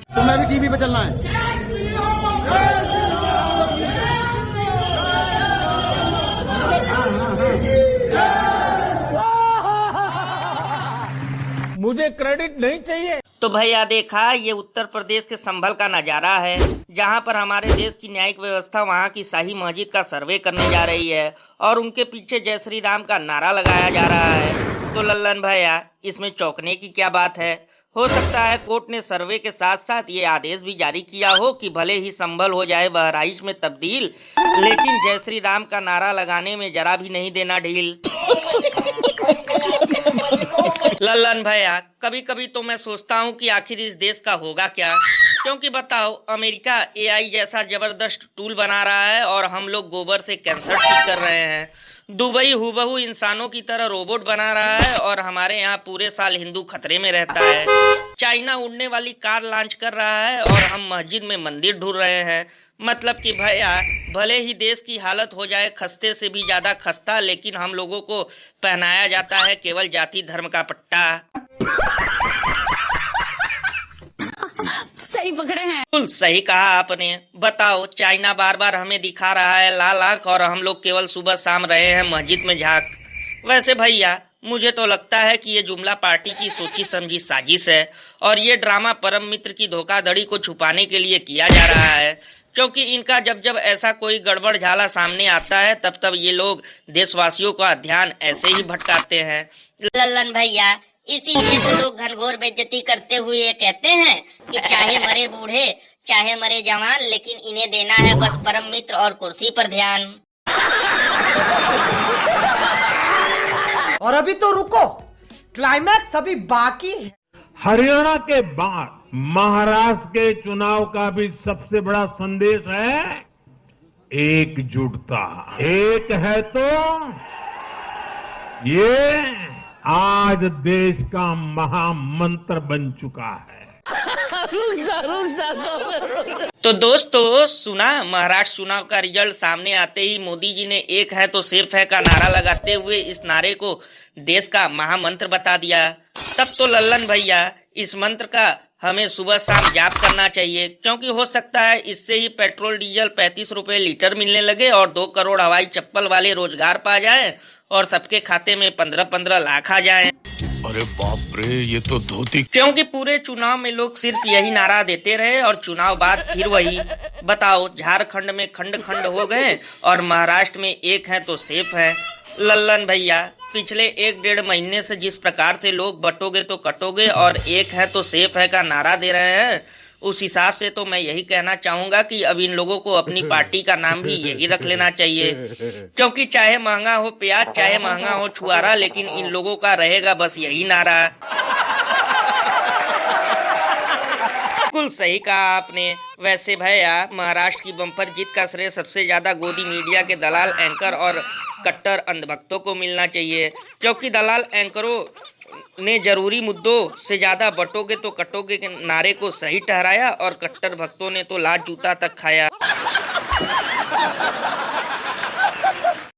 तुम्हें भी टीवी पे चलना है। मुझे क्रेडिट नहीं चाहिए। तो भैया देखा, ये उत्तर प्रदेश के संभल का नज़ारा है, जहां पर हमारे देश की न्यायिक व्यवस्था वहां की शाही मस्जिद का सर्वे करने जा रही है और उनके पीछे जय श्री राम का नारा लगाया जा रहा है। तो लल्लन भैया, इसमें चौंकने की क्या बात है? हो सकता है कोर्ट ने सर्वे के साथ साथ ये आदेश भी जारी किया हो कि भले ही संभल हो जाए बहराइच में तब्दील, लेकिन जय श्री राम का नारा लगाने में जरा भी नहीं देना ढील। लल्लन भैया, कभी कभी तो मैं सोचता हूँ कि आखिर इस देश का होगा क्या, क्योंकि बताओ, अमेरिका एआई जैसा जबरदस्त टूल बना रहा है और हम लोग गोबर से कैंसर ठीक कर रहे हैं। दुबई हूबहू इंसानों की तरह रोबोट बना रहा है और हमारे यहाँ पूरे साल हिंदू खतरे में रहता है। चाइना उड़ने वाली कार लॉन्च कर रहा है और हम मस्जिद में मंदिर ढूंढ रहे हैं। मतलब कि भैया, भले ही देश की हालत हो जाए खस्ते से भी ज्यादा खस्ता, लेकिन हम लोगों को पहनाया जाता है केवल जाति धर्म का पट्टा। सही पकड़े हैं। बिल्कुल सही कहा आपने। बताओ, चाइना बार बार हमें दिखा रहा है लाल आंख और हम लोग केवल सुबह शाम रहे हैं मस्जिद में झांक। वैसे भैया, मुझे तो लगता है कि ये जुमला पार्टी की सोची समझी साजिश है और ये ड्रामा परम मित्र की धोखाधड़ी को छुपाने के लिए किया जा रहा है, क्योंकि इनका जब जब ऐसा कोई गड़बड़ झाला सामने आता है तब तब ये लोग देशवासियों का ध्यान ऐसे ही भटकाते हैं। लल्लन भैया, इसीलिए तो लोग घनघोर बेइज्जती करते हुए ये कहते हैं कि चाहे मरे बूढ़े चाहे मरे जवान, लेकिन इन्हें देना है बस परम मित्र और कुर्सी पर ध्यान। और अभी तो रुको, क्लाइमैक्स अभी बाकी है। हरियाणा के बाद महाराष्ट्र के चुनाव का भी सबसे बड़ा संदेश है एकजुटता। एक है तो ये आज देश का महामंत्र बन चुका है। तो दोस्तों, सुना महाराष्ट्र चुनाव का रिजल्ट सामने आते ही मोदी जी ने एक है तो सिर्फ है का नारा लगाते हुए इस नारे को देश का महामंत्र बता दिया। तब तो लल्लन भैया, इस मंत्र का हमें सुबह शाम जाप करना चाहिए, क्योंकि हो सकता है इससे ही पेट्रोल डीजल 35 रुपए लीटर मिलने लगे और 2 करोड़ हवाई चप्पल वाले रोजगार पा जाएं और सबके खाते में 15-15 लाख आ जाएं। अरे बाप रे, ये तो धोती। क्योंकि पूरे चुनाव में लोग सिर्फ यही नारा देते रहे और चुनाव बाद फिर वही। बताओ, झारखंड में खंड खंड हो गए और महाराष्ट्र में एक है तो सेफ है। लल्लन भैया, पिछले 1-1.5 महीने से जिस प्रकार से लोग बटोगे तो कटोगे और एक है तो सेफ है का नारा दे रहे हैं, उस हिसाब से तो मैं यही कहना चाहूंगा कि अब इन लोगों को अपनी पार्टी का नाम भी यही रख लेना चाहिए, क्योंकि चाहे महंगा हो प्याज चाहे महंगा हो छुआरा, लेकिन इन लोगों का रहेगा बस यही नारा। बिल्कुल सही कहा आपने। वैसे भैया, महाराष्ट्र की बम्पर जीत का श्रेय सबसे ज्यादा गोदी मीडिया के दलाल एंकर और कट्टर अंधभक्तों को मिलना चाहिए, क्योंकि दलाल एंकरों ने जरूरी मुद्दों से ज्यादा बटोगे तो कटोगे के नारे को सही ठहराया और कट्टर भक्तों ने तो लात जूता तक खाया।